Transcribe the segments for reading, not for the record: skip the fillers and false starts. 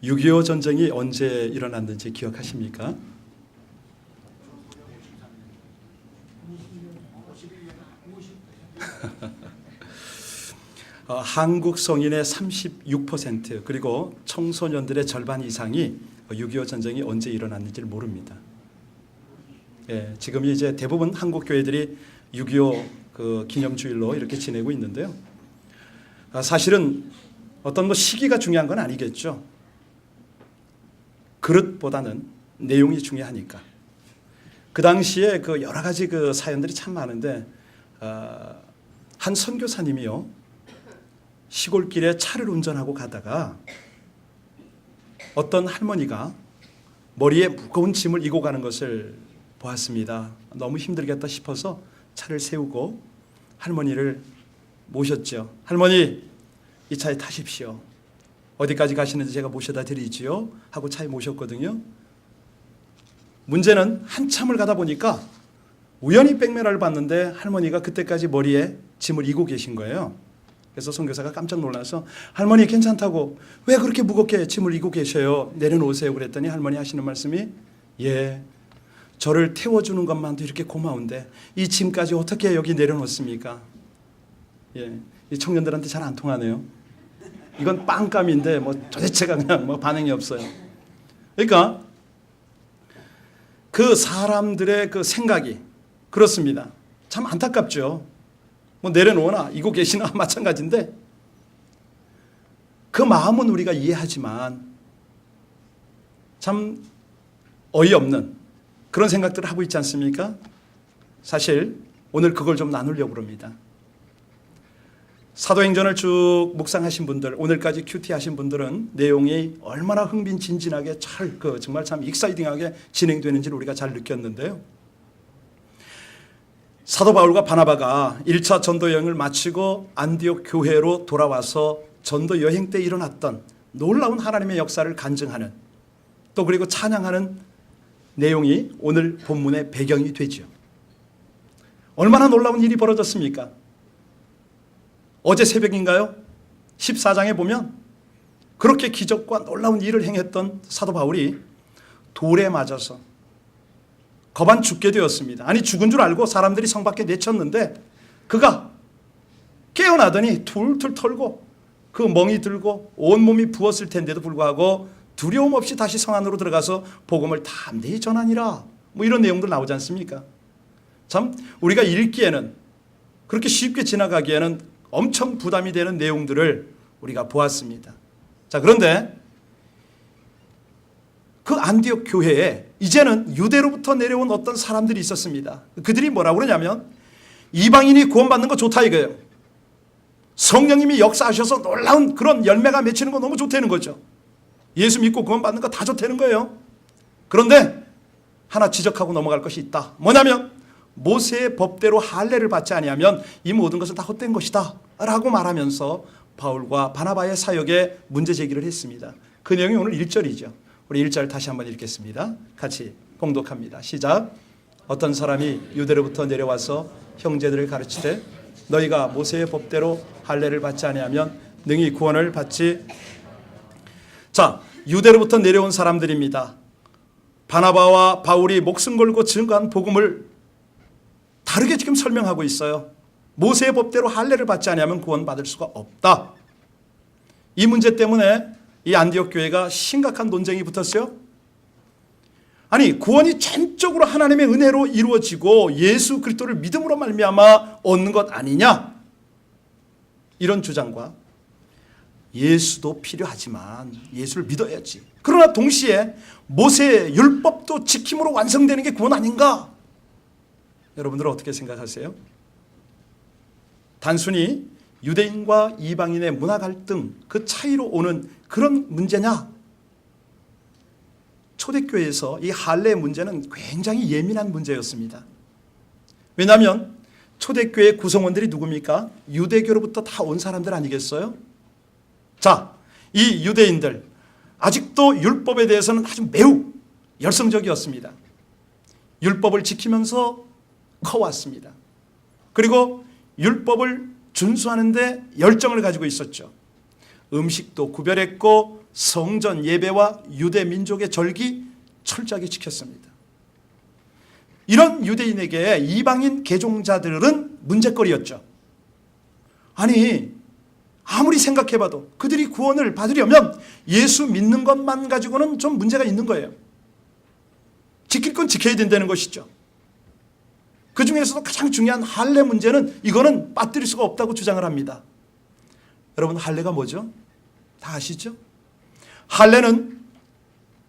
6.25 전쟁이 언제 일어났는지 기억하십니까? 한국 성인의 36% 그리고 청소년들의 절반 이상이 6.25 전쟁이 언제 일어났는지를 모릅니다. 예, 지금 이제 대부분 한국 교회들이 6.25 그 기념주일로 이렇게 지내고 있는데요. 사실은 어떤 시기가 중요한 건 아니겠죠. 그릇보다는 내용이 중요하니까. 그 당시에 그 여러 가지 그 사연들이 참 많은데 한 선교사님이요, 시골길에 차를 운전하고 가다가 어떤 할머니가 머리에 무거운 짐을 이고 가는 것을 보았습니다. 너무 힘들겠다 싶어서 차를 세우고 할머니를 모셨죠. 할머니, 이 차에 타십시오. 어디까지 가시는지 제가 모셔다 드리지요 하고 차에 모셨거든요. 문제는 한참을 가다 보니까 우연히 백미러를 봤는데 할머니가 그때까지 머리에 짐을 이고 계신 거예요. 그래서 선교사가 깜짝 놀라서 할머니 괜찮다고 왜 그렇게 무겁게 짐을 이고 계셔요? 내려놓으세요. 그랬더니 할머니 하시는 말씀이 예, 저를 태워주는 것만도 이렇게 고마운데 이 짐까지 어떻게 여기 내려놓습니까? 예, 이 청년들한테 잘 안 통하네요. 이건 빵감인데 도대체가 그냥 반응이 없어요. 그러니까 그 사람들의 그 생각이 그렇습니다. 참 안타깝죠. 내려놓으나 이고 계시나 마찬가지인데 그 마음은 우리가 이해하지만 참 어이없는 그런 생각들을 하고 있지 않습니까? 사실 오늘 그걸 좀 나누려고 합니다. 사도행전을 쭉 묵상하신 분들, 오늘까지 큐티하신 분들은 내용이 얼마나 흥미진진하게 정말 참 익사이딩하게 진행되는지를 우리가 잘 느꼈는데요. 사도 바울과 바나바가 1차 전도 여행을 마치고 안디옥 교회로 돌아와서 전도 여행 때 일어났던 놀라운 하나님의 역사를 간증하는 또 그리고 찬양하는 내용이 오늘 본문의 배경이 되죠. 얼마나 놀라운 일이 벌어졌습니까? 어제 새벽인가요? 14장에 보면 그렇게 기적과 놀라운 일을 행했던 사도 바울이 돌에 맞아서 거반 죽게 되었습니다. 아니 죽은 줄 알고 사람들이 성 밖에 내쳤는데 그가 깨어나더니 툴툴 털고 그 멍이 들고 온몸이 부었을 텐데도 불구하고 두려움 없이 다시 성 안으로 들어가서 복음을 담대히 전하니라. 이런 내용들 나오지 않습니까? 참 우리가 읽기에는 그렇게 쉽게 지나가기에는 엄청 부담이 되는 내용들을 우리가 보았습니다. 자, 그런데 그 안디옥 교회에 이제는 유대로부터 내려온 어떤 사람들이 있었습니다. 그들이 뭐라고 그러냐면 이방인이 구원받는 거 좋다 이거예요. 성령님이 역사하셔서 놀라운 그런 열매가 맺히는 거 너무 좋다는 거죠. 예수 믿고 구원받는 거 다 좋다는 거예요. 그런데 하나 지적하고 넘어갈 것이 있다. 뭐냐면 모세의 법대로 할례를 받지 아니하면 이 모든 것은 다 헛된 것이다 라고 말하면서 바울과 바나바의 사역에 문제 제기를 했습니다. 그 내용이 오늘 1절이죠. 우리 1절 다시 한번 읽겠습니다. 같이 공독합니다. 시작. 어떤 사람이 유대로부터 내려와서 형제들을 가르치되 너희가 모세의 법대로 할례를 받지 아니하면 능히 구원을 받지. 자, 유대로부터 내려온 사람들입니다. 바나바와 바울이 목숨 걸고 증거한 복음을 다르게 지금 설명하고 있어요. 모세의 법대로 할례를 받지 않으면 구원받을 수가 없다. 이 문제 때문에 이 안디옥 교회가 심각한 논쟁이 붙었어요. 아니 구원이 전적으로 하나님의 은혜로 이루어지고 예수 그리스도를 믿음으로 말미암아 얻는 것 아니냐, 이런 주장과 예수도 필요하지만 예수를 믿어야지, 그러나 동시에 모세의 율법도 지킴으로 완성되는 게 구원 아닌가? 여러분들은 어떻게 생각하세요? 단순히 유대인과 이방인의 문화 갈등 그 차이로 오는 그런 문제냐? 초대교회에서 이 할례 문제는 굉장히 예민한 문제였습니다. 왜냐하면 초대교회 구성원들이 누굽니까? 유대교로부터 다 온 사람들 아니겠어요? 자, 이 유대인들 아직도 율법에 대해서는 아주 매우 열성적이었습니다. 율법을 지키면서 커왔습니다. 그리고 율법을 준수하는 데 열정을 가지고 있었죠. 음식도 구별했고 성전 예배와 유대 민족의 절기 철저하게 지켰습니다. 이런 유대인에게 이방인 개종자들은 문제거리였죠. 아니, 아무리 생각해봐도 그들이 구원을 받으려면 예수 믿는 것만 가지고는 좀 문제가 있는 거예요. 지킬 건 지켜야 된다는 것이죠. 그 중에서도 가장 중요한 할례 문제는 이거는 빠뜨릴 수가 없다고 주장을 합니다. 여러분, 할례가 뭐죠? 다 아시죠? 할례는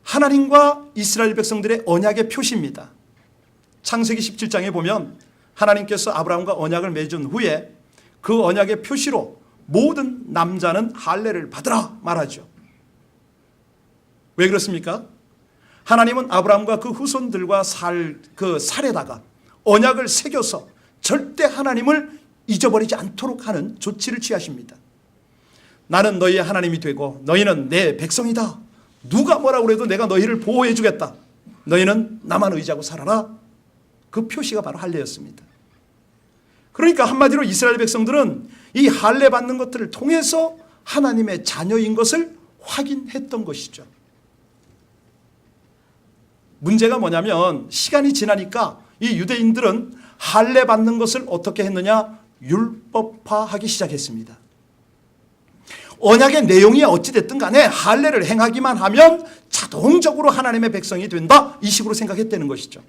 하나님과 이스라엘 백성들의 언약의 표시입니다. 창세기 17장에 보면 하나님께서 아브라함과 언약을 맺은 후에 그 언약의 표시로 모든 남자는 할례를 받으라 말하죠. 왜 그렇습니까? 하나님은 아브라함과 그 후손들과 살에다가 언약을 새겨서 절대 하나님을 잊어버리지 않도록 하는 조치를 취하십니다. 나는 너희의 하나님이 되고 너희는 내 백성이다. 누가 뭐라고 해도 내가 너희를 보호해 주겠다. 너희는 나만 의지하고 살아라. 그 표시가 바로 할례였습니다. 그러니까 한마디로 이스라엘 백성들은 이 할례 받는 것들을 통해서 하나님의 자녀인 것을 확인했던 것이죠. 문제가 뭐냐면 시간이 지나니까 이 유대인들은 할례 받는 것을 어떻게 했느냐? 율법화하기 시작했습니다. 언약의 내용이 어찌됐든 간에 할례를 행하기만 하면 자동적으로 하나님의 백성이 된다, 이 식으로 생각했다는 것이죠.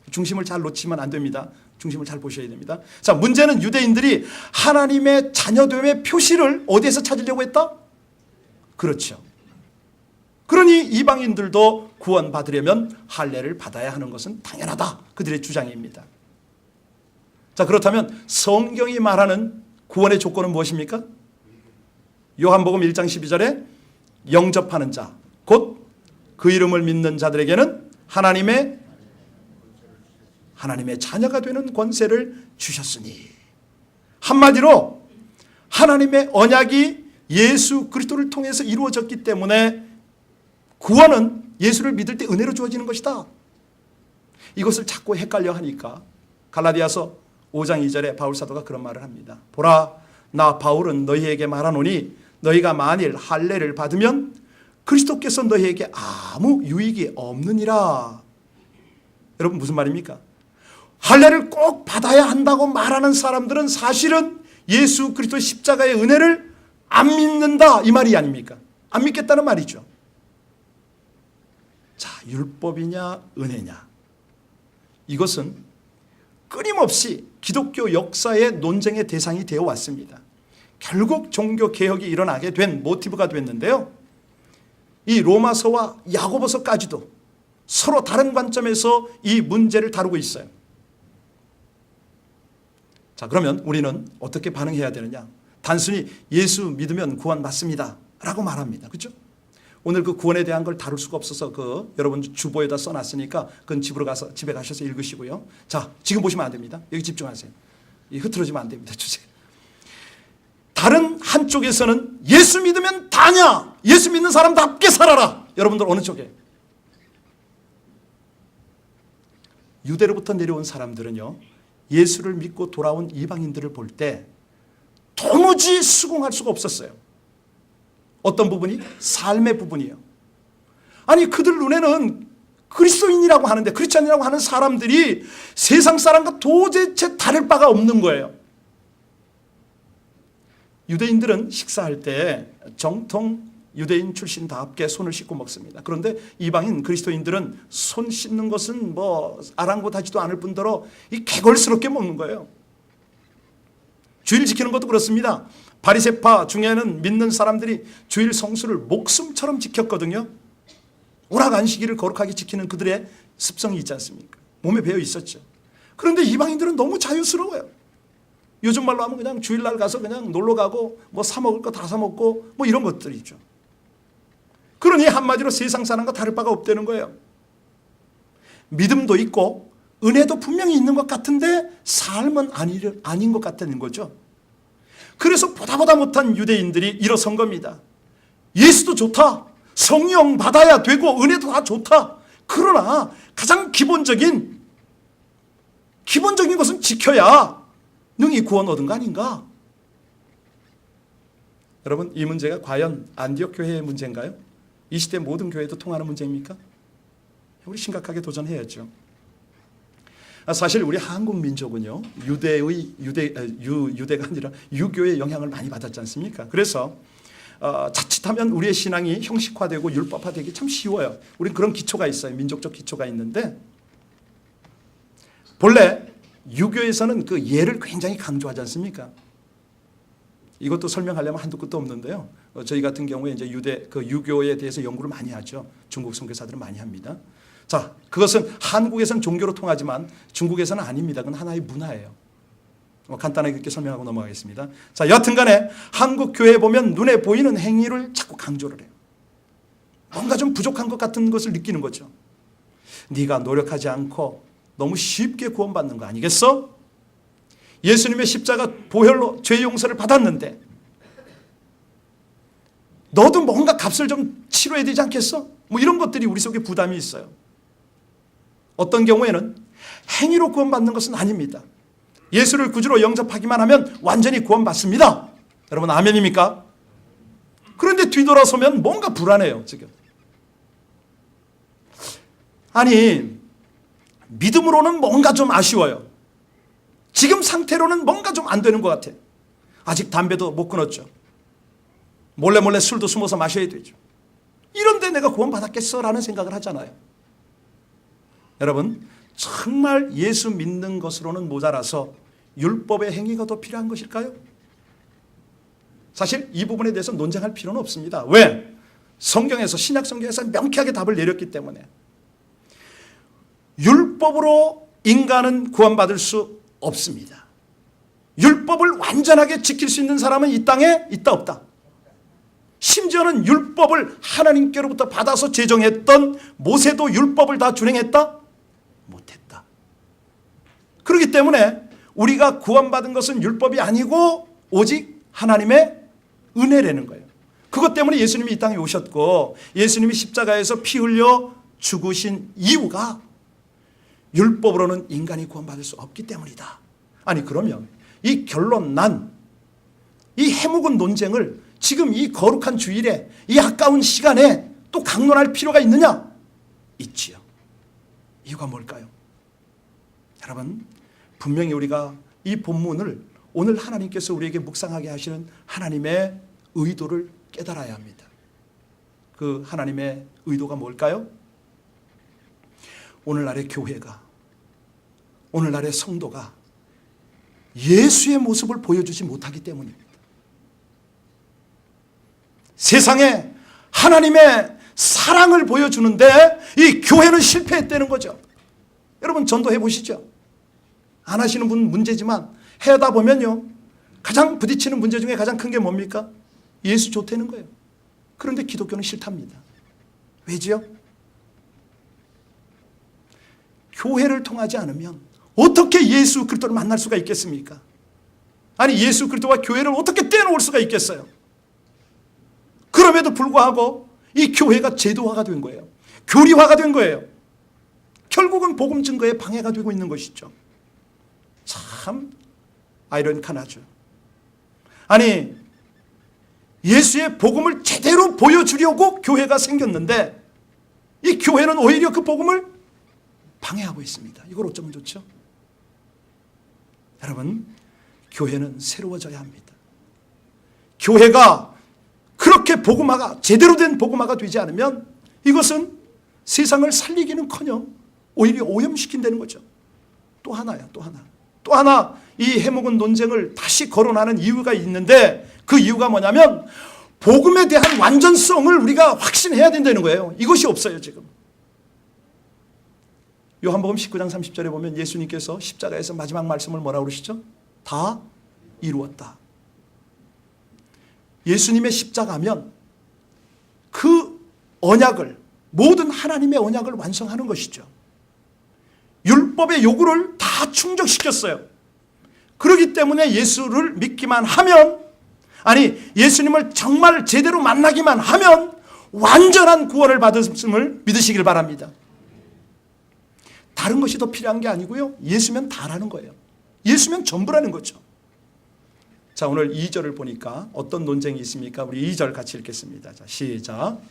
중심을 잘 놓치면 안 됩니다. 중심을 잘 보셔야 됩니다. 자, 문제는 유대인들이 하나님의 자녀됨의 표시를 어디에서 찾으려고 했다? 그렇죠. 그러니 이방인들도 구원받으려면 할례를 받아야 하는 것은 당연하다, 그들의 주장입니다. 자, 그렇다면 성경이 말하는 구원의 조건은 무엇입니까? 요한복음 1장 12절에 영접하는 자, 곧 그 이름을 믿는 자들에게는 하나님의 자녀가 되는 권세를 주셨으니, 한마디로 하나님의 언약이 예수 그리스도를 통해서 이루어졌기 때문에 구원은 예수를 믿을 때 은혜로 주어지는 것이다. 이것을 자꾸 헷갈려 하니까 갈라디아서 5장 2절에 바울 사도가 그런 말을 합니다. 보라, 나 바울은 너희에게 말하노니 너희가 만일 할례를 받으면 그리스도께서 너희에게 아무 유익이 없느니라. 여러분, 무슨 말입니까? 할례를 꼭 받아야 한다고 말하는 사람들은 사실은 예수 그리스도의 십자가의 은혜를 안 믿는다, 이 말이 아닙니까? 안 믿겠다는 말이죠. 자, 율법이냐 은혜냐, 이것은 끊임없이 기독교 역사의 논쟁의 대상이 되어 왔습니다. 결국 종교개혁이 일어나게 된 모티브가 됐는데요, 이 로마서와 야고보서까지도 서로 다른 관점에서 이 문제를 다루고 있어요. 자, 그러면 우리는 어떻게 반응해야 되느냐? 단순히 예수 믿으면 구원 받습니다 라고 말합니다. 그렇죠? 오늘 그 구원에 대한 걸 다룰 수가 없어서 여러분 주보에다 써놨으니까 그건 집에 가셔서 읽으시고요. 자, 지금 보시면 안 됩니다. 여기 집중하세요. 흐트러지면 안 됩니다. 주제. 다른 한쪽에서는 예수 믿으면 다냐? 예수 믿는 사람답게 살아라. 여러분들 어느 쪽에? 유대로부터 내려온 사람들은요, 예수를 믿고 돌아온 이방인들을 볼 때 도무지 수긍할 수가 없었어요. 어떤 부분이? 삶의 부분이에요. 아니, 그들 눈에는 그리스도인이라고 하는데, 크리스찬이라고 하는 사람들이 세상 사람과 도대체 다를 바가 없는 거예요. 유대인들은 식사할 때 정통 유대인 출신답게 손을 씻고 먹습니다. 그런데 이방인 그리스도인들은 손 씻는 것은 아랑곳하지도 않을 뿐더러 이 개걸스럽게 먹는 거예요. 주일 지키는 것도 그렇습니다. 바리새파 중에는 믿는 사람들이 주일 성수를 목숨처럼 지켰거든요. 오락 안식일을 거룩하게 지키는 그들의 습성이 있지 않습니까? 몸에 배어 있었죠. 그런데 이방인들은 너무 자유스러워요. 요즘 말로 하면 그냥 주일날 가서 그냥 놀러 가고 사 먹을 거 다 사 먹고 이런 것들이죠. 그러니 한마디로 세상 사람과 다를 바가 없다는 거예요. 믿음도 있고 은혜도 분명히 있는 것 같은데 삶은 아닌 것 같다는 거죠. 그래서 보다 못한 유대인들이 일어선 겁니다. 예수도 좋다, 성령 받아야 되고 은혜도 다 좋다. 그러나 가장 기본적인 것은 지켜야 능히 구원 얻은 거 아닌가? 여러분, 이 문제가 과연 안디옥 교회의 문제인가요? 이 시대 모든 교회도 통하는 문제입니까? 우리 심각하게 도전해야죠. 사실 우리 한국 민족은요, 유대가 아니라 유교의 영향을 많이 받았지 않습니까? 그래서 자칫하면 우리의 신앙이 형식화되고 율법화되기 참 쉬워요. 우린 그런 기초가 있어요. 민족적 기초가 있는데, 본래 유교에서는 그 예를 굉장히 강조하지 않습니까? 이것도 설명하려면 한두 끝도 없는데요. 저희 같은 경우에 이제 유교에 대해서 연구를 많이 하죠. 중국 선교사들은 많이 합니다. 자, 그것은 한국에서는 종교로 통하지만 중국에서는 아닙니다. 그건 하나의 문화예요. 간단하게 그렇게 설명하고 넘어가겠습니다. 자, 여튼간에 한국 교회에 보면 눈에 보이는 행위를 자꾸 강조를 해요. 뭔가 좀 부족한 것 같은 것을 느끼는 거죠. 네가 노력하지 않고 너무 쉽게 구원받는 거 아니겠어? 예수님의 십자가 보혈로 죄 용서를 받았는데 너도 뭔가 값을 좀 치러야 되지 않겠어? 뭐 이런 것들이 우리 속에 부담이 있어요. 어떤 경우에는 행위로 구원받는 것은 아닙니다. 예수를 구주로 영접하기만 하면 완전히 구원받습니다. 여러분, 아멘입니까? 그런데 뒤돌아서면 뭔가 불안해요, 지금. 아니, 믿음으로는 뭔가 좀 아쉬워요. 지금 상태로는 뭔가 좀 안 되는 것 같아. 아직 담배도 못 끊었죠. 몰래 술도 숨어서 마셔야 되죠. 이런데 내가 구원받았겠어? 라는 생각을 하잖아요. 여러분, 정말 예수 믿는 것으로는 모자라서 율법의 행위가 더 필요한 것일까요? 사실 이 부분에 대해서 논쟁할 필요는 없습니다. 왜? 성경에서, 신약 성경에서 명쾌하게 답을 내렸기 때문에. 율법으로 인간은 구원받을 수 없습니다. 율법을 완전하게 지킬 수 있는 사람은 이 땅에 있다 없다? 심지어는 율법을 하나님께로부터 받아서 제정했던 모세도 율법을 다 준행했다? 못했다. 그렇기 때문에 우리가 구원받은 것은 율법이 아니고 오직 하나님의 은혜라는 거예요. 그것 때문에 예수님이 이 땅에 오셨고 예수님이 십자가에서 피 흘려 죽으신 이유가 율법으로는 인간이 구원받을 수 없기 때문이다. 아니, 그러면 이 결론 난 이 해묵은 논쟁을 지금 이 거룩한 주일에 이 아까운 시간에 또 강론할 필요가 있느냐? 있지요. 이유가 뭘까요? 여러분, 분명히 우리가 이 본문을 오늘 하나님께서 우리에게 묵상하게 하시는 하나님의 의도를 깨달아야 합니다. 그 하나님의 의도가 뭘까요? 오늘날의 교회가, 오늘날의 성도가 예수의 모습을 보여주지 못하기 때문입니다. 세상에 하나님의 사랑을 보여주는데 이 교회는 실패했다는 거죠. 여러분, 전도해 보시죠. 안 하시는 분 문제지만 해다 보면요, 가장 부딪히는 문제 중에 가장 큰 게 뭡니까? 예수 좋다는 거예요. 그런데 기독교는 싫답니다. 왜지요? 교회를 통하지 않으면 어떻게 예수 그리스도를 만날 수가 있겠습니까? 아니, 예수 그리스도와 교회를 어떻게 떼놓을 수가 있겠어요? 그럼에도 불구하고 이 교회가 제도화가 된 거예요. 교리화가 된 거예요. 결국은 복음 증거에 방해가 되고 있는 것이죠. 참 아이러니하죠. 아니, 예수의 복음을 제대로 보여주려고 교회가 생겼는데 이 교회는 오히려 그 복음을 방해하고 있습니다. 이걸 어쩌면 좋죠? 여러분, 교회는 새로워져야 합니다. 교회가 그렇게 복음화가, 제대로 된 복음화가 되지 않으면 이것은 세상을 살리기는커녕 오히려 오염시킨다는 거죠. 또 하나야, 또 하나. 또 하나 이 해묵은 논쟁을 다시 거론하는 이유가 있는데 그 이유가 뭐냐면 복음에 대한 완전성을 우리가 확신해야 된다는 거예요. 이것이 없어요, 지금. 요한복음 19장 30절에 보면 예수님께서 십자가에서 마지막 말씀을 뭐라고 그러시죠? 다 이루었다. 예수님의 십자가면 그 언약을, 모든 하나님의 언약을 완성하는 것이죠. 율법의 요구를 다 충족시켰어요. 그렇기 때문에 예수를 믿기만 하면, 아니, 예수님을 정말 제대로 만나기만 하면 완전한 구원을 받았음을 믿으시길 바랍니다. 다른 것이 더 필요한 게 아니고요, 예수면 다라는 거예요. 예수면 전부라는 거죠. 자, 오늘 2절을 보니까 어떤 논쟁이 있습니까? 우리 2절 같이 읽겠습니다. 자, 시작.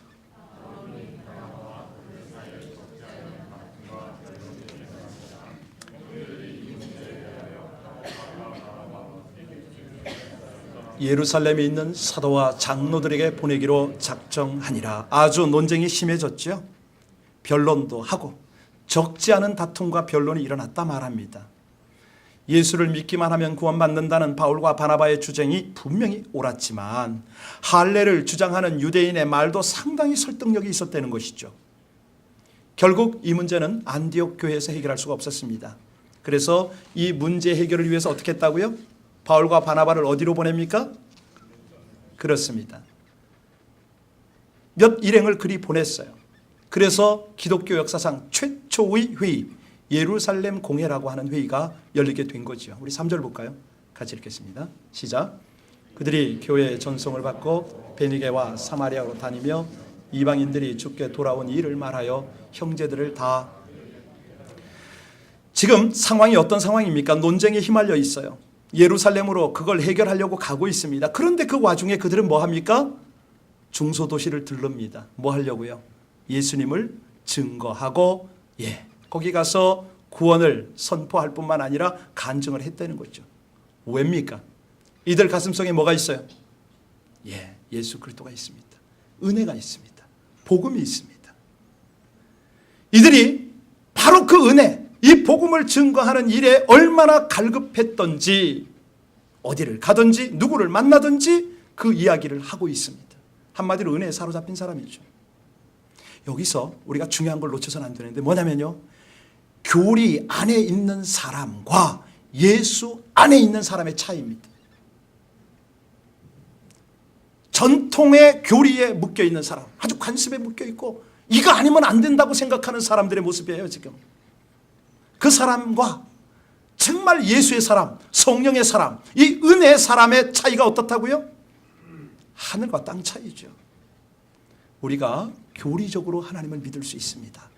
예루살렘에 있는 사도와 장로들에게 보내기로 작정하니라. 아주 논쟁이 심해졌죠. 변론도 하고 적지 않은 다툼과 변론이 일어났다 말합니다. 예수를 믿기만 하면 구원받는다는 바울과 바나바의 주장이 분명히 옳았지만 할례를 주장하는 유대인의 말도 상당히 설득력이 있었다는 것이죠. 결국 이 문제는 안디옥 교회에서 해결할 수가 없었습니다. 그래서 이 문제 해결을 위해서 어떻게 했다고요? 바울과 바나바를 어디로 보냅니까? 그렇습니다. 몇 일행을 그리 보냈어요. 그래서 기독교 역사상 최초의 회의, 예루살렘 공회라고 하는 회의가 열리게 된 거죠. 우리 3절 볼까요? 같이 읽겠습니다. 시작. 그들이 교회의 전송을 받고 베니게와 사마리아로 다니며 이방인들이 주께 돌아온 일을 말하여 형제들을 다. 지금 상황이 어떤 상황입니까? 논쟁에 휘말려 있어요. 예루살렘으로 그걸 해결하려고 가고 있습니다. 그런데 그 와중에 그들은 뭐 합니까? 중소도시를 들릅니다. 뭐 하려고요? 예수님을 증거하고 거기 가서 구원을 선포할 뿐만 아니라 간증을 했다는 거죠. 왜입니까? 이들 가슴속에 뭐가 있어요? 예수 그리스도가 있습니다. 은혜가 있습니다. 복음이 있습니다. 이들이 바로 그 은혜, 이 복음을 증거하는 일에 얼마나 갈급했던지 어디를 가든지 누구를 만나든지 그 이야기를 하고 있습니다. 한마디로 은혜에 사로잡힌 사람이죠. 여기서 우리가 중요한 걸 놓쳐서는 안 되는데 뭐냐면요, 교리 안에 있는 사람과 예수 안에 있는 사람의 차이입니다. 전통의 교리에 묶여있는 사람, 아주 관습에 묶여있고 이거 아니면 안 된다고 생각하는 사람들의 모습이에요. 지금 그 사람과 정말 예수의 사람, 성령의 사람, 이 은혜의 사람의 차이가 어떻다고요? 하늘과 땅 차이죠. 우리가 교리적으로 하나님을 믿을 수 있습니다.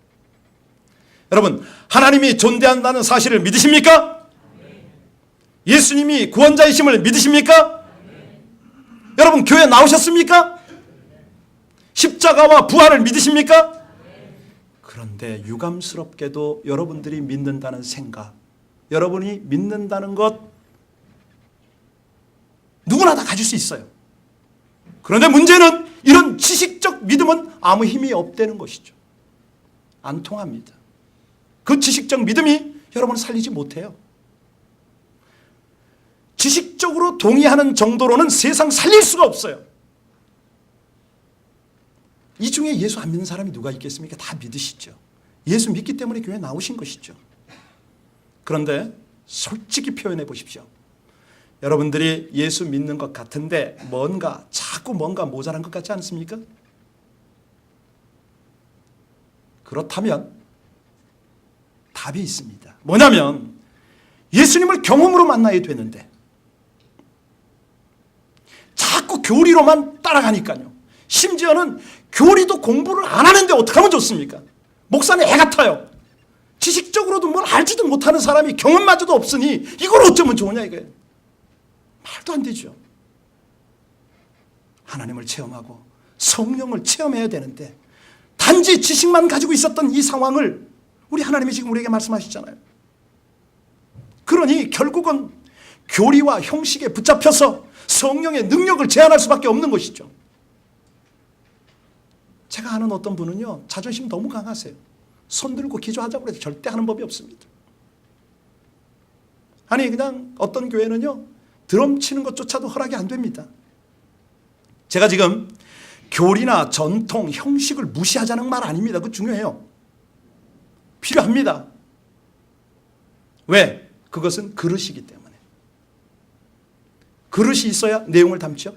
여러분, 하나님이 존재한다는 사실을 믿으십니까? 예수님이 구원자이심을 믿으십니까? 여러분, 교회 나오셨습니까? 십자가와 부활을 믿으십니까? 그런데 유감스럽게도 여러분들이 믿는다는 생각, 여러분이 믿는다는 것 누구나 다 가질 수 있어요. 그런데 문제는 이런 지식적 믿음은 아무 힘이 없다는 것이죠. 안 통합니다. 그 지식적 믿음이 여러분을 살리지 못해요. 지식적으로 동의하는 정도로는 세상 살릴 수가 없어요. 이 중에 예수 안 믿는 사람이 누가 있겠습니까? 다 믿으시죠. 예수 믿기 때문에 교회에 나오신 것이죠. 그런데 솔직히 표현해 보십시오. 여러분들이 예수 믿는 것 같은데 자꾸 뭔가 모자란 것 같지 않습니까? 그렇다면 답이 있습니다. 뭐냐면 예수님을 경험으로 만나야 되는데 자꾸 교리로만 따라가니까요. 심지어는 교리도 공부를 안 하는데 어떻게 하면 좋습니까? 목사는 애 같아요. 지식적으로도 뭘 알지도 못하는 사람이 경험마저도 없으니 이걸 어쩌면 좋으냐 이거예요. 말도 안 되죠. 하나님을 체험하고 성령을 체험해야 되는데 단지 지식만 가지고 있었던 이 상황을 우리 하나님이 지금 우리에게 말씀하시잖아요. 그러니 결국은 교리와 형식에 붙잡혀서 성령의 능력을 제한할 수밖에 없는 것이죠. 제가 아는 어떤 분은요, 자존심 너무 강하세요. 손 들고 기도하자고 해도 절대 하는 법이 없습니다. 아니 그냥 어떤 교회는요, 드럼 치는 것조차도 허락이 안 됩니다. 제가 지금 교리나 전통, 형식을 무시하자는 말 아닙니다. 그거 중요해요. 필요합니다. 왜? 그것은 그릇이기 때문에. 그릇이 있어야 내용을 담죠.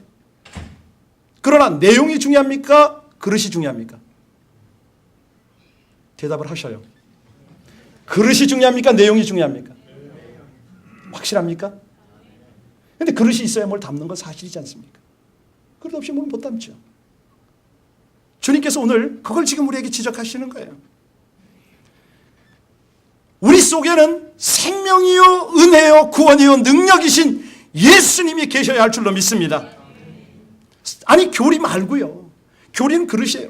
그러나 내용이 중요합니까? 그릇이 중요합니까? 대답을 하셔요. 그릇이 중요합니까? 내용이 중요합니까? 확실합니까? 그런데 그릇이 있어야 뭘 담는 건 사실이지 않습니까? 그릇 없이 뭘 못 담죠. 주님께서 오늘 그걸 지금 우리에게 지적하시는 거예요. 우리 속에는 생명이요 은혜요 구원이요 능력이신 예수님이 계셔야 할 줄로 믿습니다. 아니 교리 말고요. 교리는 그릇이에요.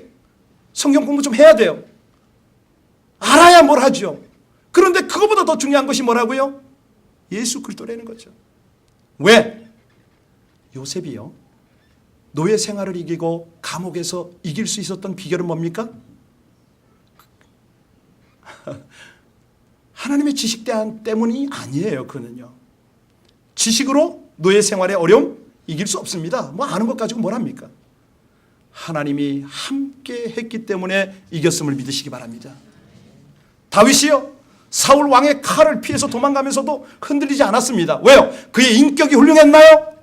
성경 공부 좀 해야 돼요. 알아야 뭘 하죠. 그런데 그거보다 더 중요한 것이 뭐라고요? 예수 그리스도라는 거죠. 왜? 요셉이요, 노예 생활을 이기고 감옥에서 이길 수 있었던 비결은 뭡니까? 하나님의 지식 때문이 아니에요. 그는요, 지식으로 노예 생활의 어려움 이길 수 없습니다. 뭐 아는 것 가지고 뭘 합니까? 하나님이 함께 했기 때문에 이겼음을 믿으시기 바랍니다. 다윗이요, 사울 왕의 칼을 피해서 도망가면서도 흔들리지 않았습니다. 왜요? 그의 인격이 훌륭했나요?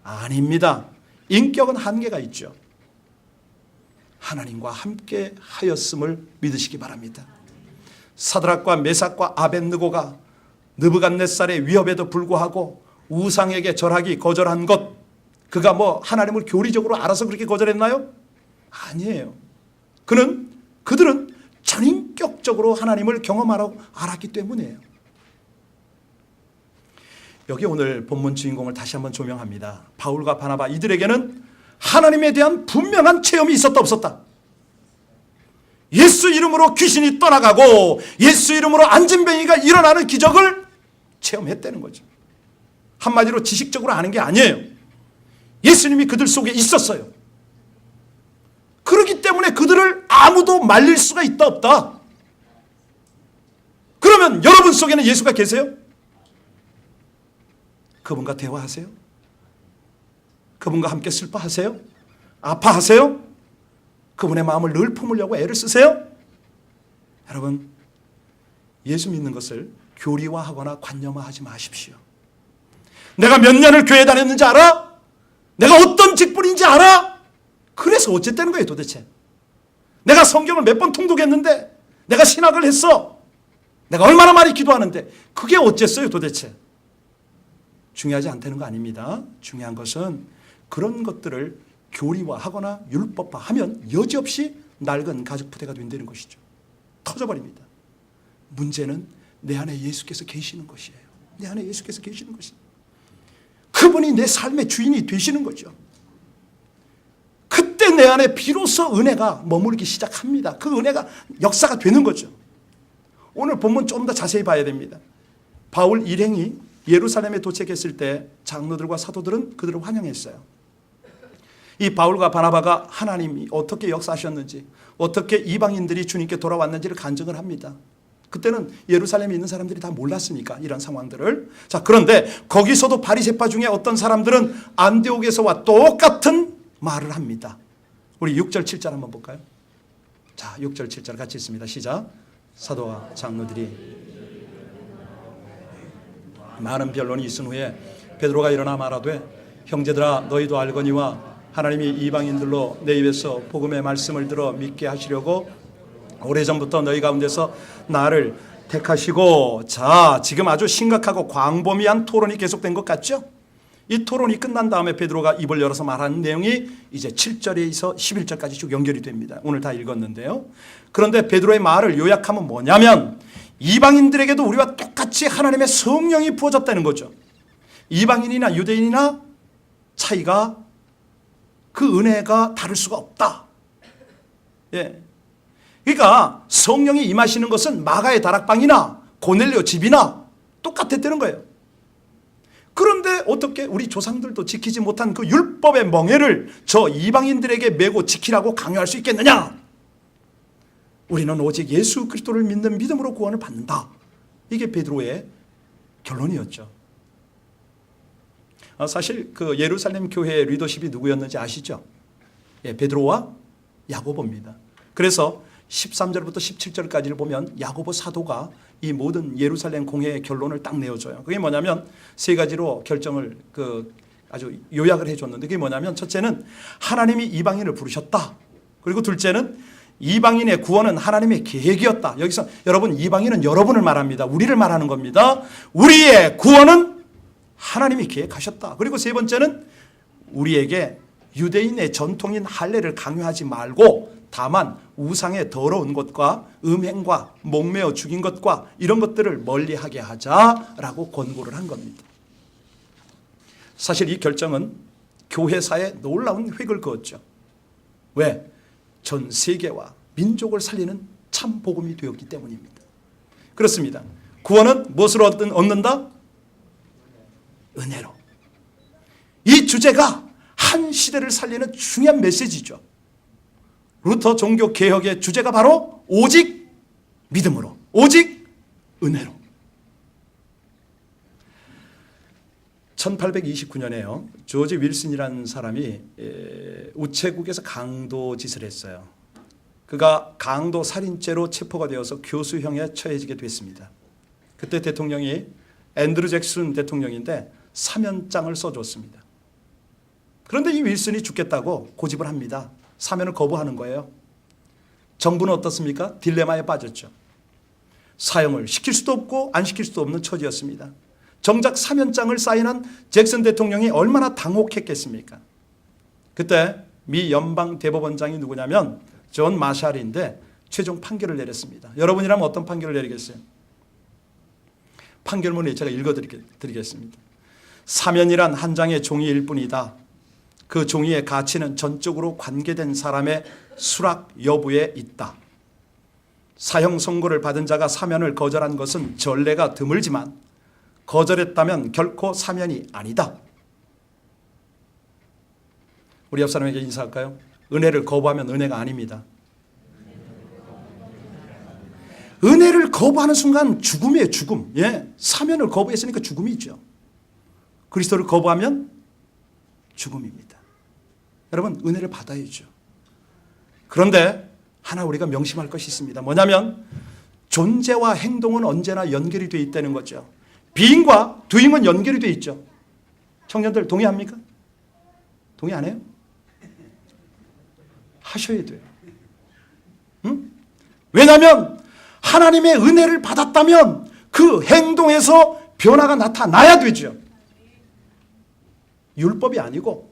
아닙니다. 인격은 한계가 있죠. 하나님과 함께 하였음을 믿으시기 바랍니다. 사드락과 메삭과 아벳느고가 느부갓네살의 위협에도 불구하고 우상에게 절하기 거절한 것, 그가 뭐 하나님을 교리적으로 알아서 그렇게 거절했나요? 아니에요. 그들은 전인격적으로 하나님을 경험하라고 알았기 때문이에요. 여기 오늘 본문 주인공을 다시 한번 조명합니다. 바울과 바나바, 이들에게는 하나님에 대한 분명한 체험이 있었다 없었다? 예수 이름으로 귀신이 떠나가고 예수 이름으로 안진뱅이가 일어나는 기적을 체험했다는 거죠. 한마디로 지식적으로 아는 게 아니에요. 예수님이 그들 속에 있었어요. 그렇기 때문에 그들을 아무도 말릴 수가 있다 없다? 그러면 여러분 속에는 예수가 계세요? 그분과 대화하세요? 그분과 함께 슬퍼하세요? 아파하세요? 그분의 마음을 늘 품으려고 애를 쓰세요? 여러분, 예수 믿는 것을 교리화하거나 관념화하지 마십시오. 내가 몇 년을 교회 다녔는지 알아? 내가 어떤 직분인지 알아? 그래서 어쨌다는 거예요 도대체. 내가 성경을 몇 번 통독했는데, 내가 신학을 했어, 내가 얼마나 많이 기도하는데 그게 어쨌어요 도대체. 중요하지 않다는 거 아닙니다. 중요한 것은 그런 것들을 교리화하거나 율법화하면 여지없이 낡은 가죽 부대가 된다는 것이죠. 터져버립니다. 문제는 내 안에 예수께서 계시는 것이에요. 내 안에 예수께서 계시는 것이에요. 그분이 내 삶의 주인이 되시는 거죠. 그때 내 안에 비로소 은혜가 머무르기 시작합니다. 그 은혜가 역사가 되는 거죠. 오늘 본문 좀 더 자세히 봐야 됩니다. 바울 일행이 예루살렘에 도착했을 때 장로들과 사도들은 그들을 환영했어요. 이 바울과 바나바가 하나님이 어떻게 역사하셨는지, 어떻게 이방인들이 주님께 돌아왔는지를 간증을 합니다. 그때는 예루살렘에 있는 사람들이 다 몰랐으니까 이런 상황들을. 자, 그런데 거기서도 바리새파 중에 어떤 사람들은 안디옥에서와 똑같은 말을 합니다. 우리 6절 7절 한번 볼까요? 자, 6절 7절 같이 읽습니다. 시작. 사도와 장로들이 많은 변론이 있은 후에 베드로가 일어나 말하되, 형제들아, 너희도 알거니와 하나님이 이방인들로 내 입에서 복음의 말씀을 들어 믿게 하시려고 오래전부터 너희 가운데서 나를 택하시고. 자, 지금 아주 심각하고 광범위한 토론이 계속된 것 같죠? 이 토론이 끝난 다음에 베드로가 입을 열어서 말하는 내용이 이제 7절에서 11절까지 쭉 연결이 됩니다. 오늘 다 읽었는데요. 그런데 베드로의 말을 요약하면 뭐냐면, 이방인들에게도 우리와 똑같이 하나님의 성령이 부어졌다는 거죠. 이방인이나 유대인이나 차이가, 그 은혜가 다를 수가 없다. 예. 그러니까 성령이 임하시는 것은 마가의 다락방이나 고넬료 집이나 똑같았다는 거예요. 그런데 어떻게 우리 조상들도 지키지 못한 그 율법의 멍에를 저 이방인들에게 메고 지키라고 강요할 수 있겠느냐? 우리는 오직 예수 그리스도를 믿는 믿음으로 구원을 받는다. 이게 베드로의 결론이었죠. 사실 그 예루살렘 교회의 리더십이 누구였는지 아시죠? 예, 베드로와 야고보입니다. 그래서 13절부터 17절까지를 보면 야고보 사도가 이 모든 예루살렘 공회의 결론을 딱 내어줘요. 그게 뭐냐면 세 가지로 결정을 아주 요약을 해줬는데, 그게 뭐냐면 첫째는 하나님이 이방인을 부르셨다. 그리고 둘째는 이방인의 구원은 하나님의 계획이었다. 여기서 여러분, 이방인은 여러분을 말합니다. 우리를 말하는 겁니다. 우리의 구원은 하나님이 계획하셨다. 그리고 세 번째는 우리에게 유대인의 전통인 할례를 강요하지 말고 다만 우상의 더러운 것과 음행과 목매어 죽인 것과 이런 것들을 멀리하게 하자라고 권고를 한 겁니다. 사실 이 결정은 교회사에 놀라운 획을 그었죠. 왜? 전 세계와 민족을 살리는 참 복음이 되었기 때문입니다. 그렇습니다. 구원은 무엇으로 얻는다? 은혜로. 이 주제가 한 시대를 살리는 중요한 메시지죠. 루터 종교 개혁의 주제가 바로 오직 믿음으로, 오직 은혜로. 1829년에요. 조지 윌슨이라는 사람이 우체국에서 강도 짓을 했어요. 그가 강도 살인죄로 체포가 되어서 교수형에 처해지게 됐습니다. 그때 대통령이 앤드루 잭슨 대통령인데 사면장을 써줬습니다. 그런데 이 윌슨이 죽겠다고 고집을 합니다. 사면을 거부하는 거예요. 정부는 어떻습니까? 딜레마에 빠졌죠. 사형을 시킬 수도 없고 안 시킬 수도 없는 처지였습니다. 정작 사면장을 사인한 잭슨 대통령이 얼마나 당혹했겠습니까? 그때 미 연방 대법원장이 누구냐면 존 마샬인데 최종 판결을 내렸습니다. 여러분이라면 어떤 판결을 내리겠어요? 판결문을 제가 읽어드리겠습니다. 사면이란 한 장의 종이일 뿐이다. 그 종이의 가치는 전적으로 관계된 사람의 수락 여부에 있다. 사형 선고를 받은 자가 사면을 거절한 것은 전례가 드물지만 거절했다면 결코 사면이 아니다. 우리 옆 사람에게 인사할까요? 은혜를 거부하면 은혜가 아닙니다. 은혜를 거부하는 순간 죽음이에요, 죽음. 예, 사면을 거부했으니까 죽음이 있죠. 그리스도를 거부하면 죽음입니다. 여러분, 은혜를 받아야죠. 그런데 하나 우리가 명심할 것이 있습니다. 뭐냐면 존재와 행동은 언제나 연결이 되어 있다는 거죠. being과 doing은 연결이 되어 있죠. 청년들 동의합니까? 동의 안 해요? 하셔야 돼요. 응? 왜냐하면 하나님의 은혜를 받았다면 그 행동에서 변화가 나타나야 되죠. 율법이 아니고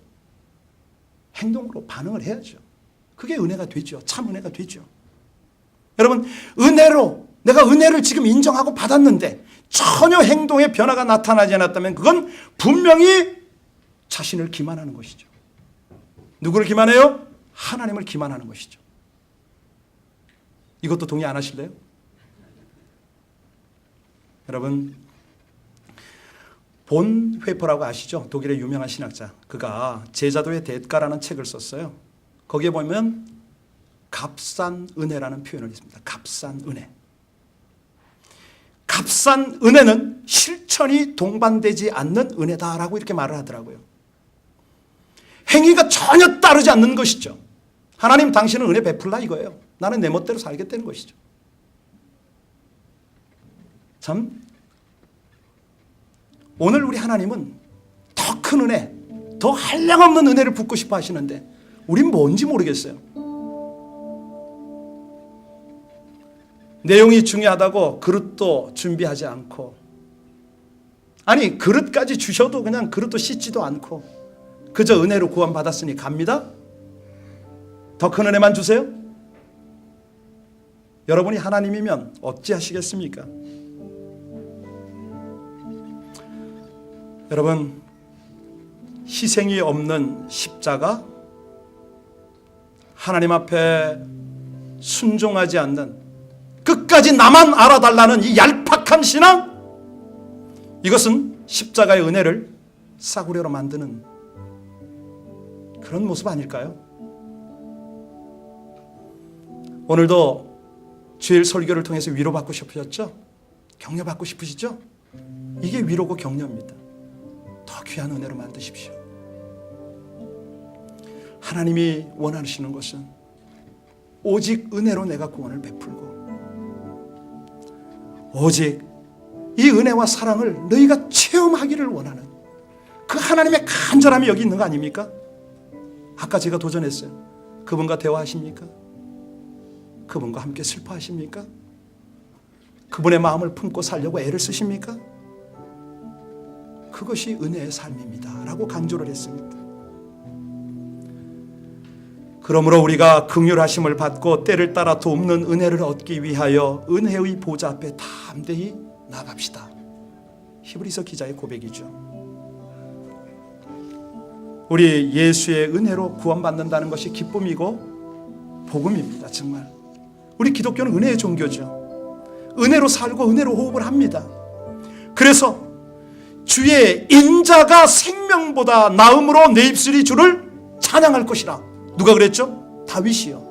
행동으로 반응을 해야죠. 그게 은혜가 되죠. 참 은혜가 되죠. 여러분, 은혜로 내가 은혜를 지금 인정하고 받았는데 전혀 행동에 변화가 나타나지 않았다면 그건 분명히 자신을 기만하는 것이죠. 누구를 기만해요? 하나님을 기만하는 것이죠. 이것도 동의 안 하실래요? 여러분, 본 회퍼라고 아시죠? 독일의 유명한 신학자. 그가 제자도의 대가라는 책을 썼어요. 거기에 보면 값싼 은혜라는 표현을 했습니다. 값싼 은혜. 값싼 은혜는 실천이 동반되지 않는 은혜다라고 이렇게 말을 하더라고요. 행위가 전혀 따르지 않는 것이죠. 하나님, 당신은 은혜 베풀라 이거예요. 나는 내 멋대로 살겠다는 것이죠. 참, 오늘 우리 하나님은 더 큰 은혜, 더 한량없는 은혜를 붓고 싶어 하시는데 우린 뭔지 모르겠어요. 내용이 중요하다고 그릇도 준비하지 않고, 아니 그릇까지 주셔도 그냥 그릇도 씻지도 않고 그저 은혜로 구원받았으니 갑니다? 더 큰 은혜만 주세요? 여러분이 하나님이면 어찌하시겠습니까? 여러분, 희생이 없는 십자가, 하나님 앞에 순종하지 않는, 끝까지 나만 알아달라는 이 얄팍한 신앙, 이것은 십자가의 은혜를 싸구려로 만드는 그런 모습 아닐까요? 오늘도 주일 설교를 통해서 위로받고 싶으셨죠? 격려받고 싶으시죠? 이게 위로고 격려입니다. 더 귀한 은혜로 만드십시오. 하나님이 원하시는 것은 오직 은혜로 내가 구원을 베풀고 오직 이 은혜와 사랑을 너희가 체험하기를 원하는 그 하나님의 간절함이 여기 있는 거 아닙니까? 아까 제가 도전했어요. 그분과 대화하십니까? 그분과 함께 슬퍼하십니까? 그분의 마음을 품고 살려고 애를 쓰십니까? 그것이 은혜의 삶입니다 라고 강조를 했습니다. 그러므로 우리가 긍휼하심을 받고 때를 따라 돕는 은혜를 얻기 위하여 은혜의 보좌 앞에 담대히 나갑시다. 히브리서 기자의 고백이죠. 우리 예수의 은혜로 구원받는다는 것이 기쁨이고 복음입니다. 정말 우리 기독교는 은혜의 종교죠. 은혜로 살고 은혜로 호흡을 합니다. 그래서 주의 인자가 생명보다 나음으로 내 입술이 주를 찬양할 것이라. 누가 그랬죠? 다윗이요.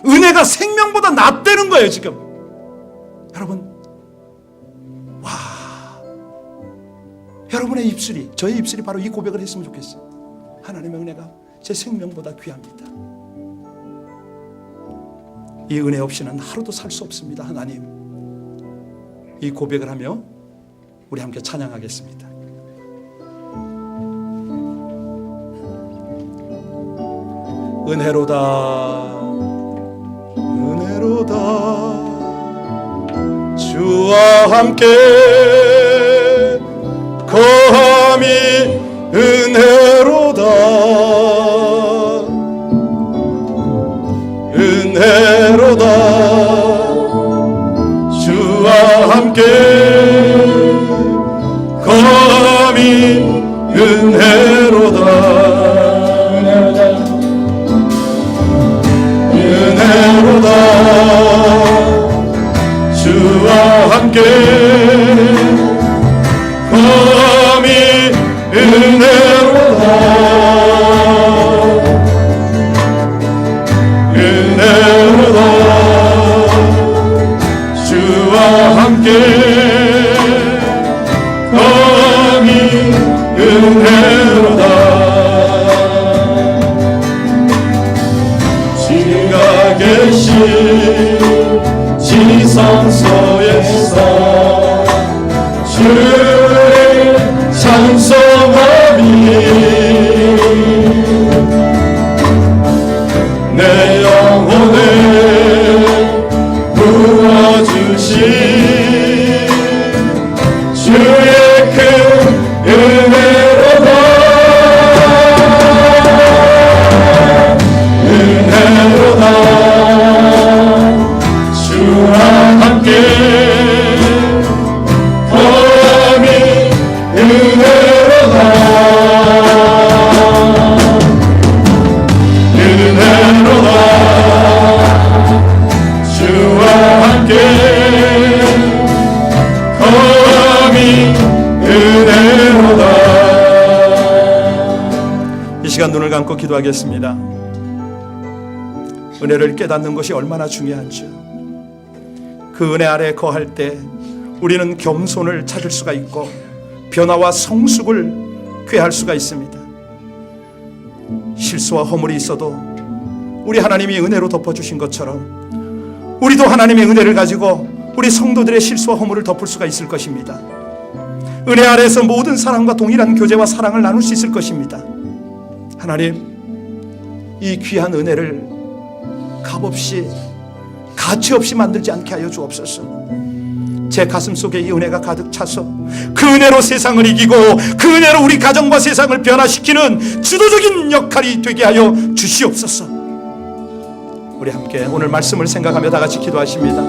은혜가 생명보다 낫다는 거예요. 지금 여러분, 와, 여러분의 입술이, 저의 입술이 바로 이 고백을 했으면 좋겠어요. 하나님의 은혜가 제 생명보다 귀합니다. 이 은혜 없이는 하루도 살 수 없습니다. 하나님, 이 고백을 하며 우리 함께 찬양하겠습니다. 은혜로다 은혜로다 주와 함께 거함이 은혜로다 은혜로다 주와 함께 거함이 은혜로다 은혜로다 주와 함께 거함이 은혜로다 은혜로다 주와 함께 거함이 은혜로다 지가 계신 지성소에서 주를 찬송하리 내 영혼을 부어주신 주의 큰 은혜로다 은혜로다 주와 함께 거함이 은혜로다 은혜로다 주와 함께 거함이 은혜로다. 이 시간 눈을 감고 기도하겠습니다. 은혜를 깨닫는 것이 얼마나 중요한지요. 그 은혜 아래 거할 때 우리는 겸손을 찾을 수가 있고 변화와 성숙을 꾀할 수가 있습니다. 실수와 허물이 있어도 우리 하나님이 은혜로 덮어주신 것처럼 우리도 하나님의 은혜를 가지고 우리 성도들의 실수와 허물을 덮을 수가 있을 것입니다. 은혜 아래에서 모든 사람과 동일한 교제와 사랑을 나눌 수 있을 것입니다. 하나님, 이 귀한 은혜를 값없이 가치 없이 만들지 않게 하여 주옵소서. 제 가슴 속에 이 은혜가 가득 차서 그 은혜로 세상을 이기고 그 은혜로 우리 가정과 세상을 변화시키는 주도적인 역할이 되게 하여 주시옵소서. 우리 함께 오늘 말씀을 생각하며 다 같이 기도하십니다.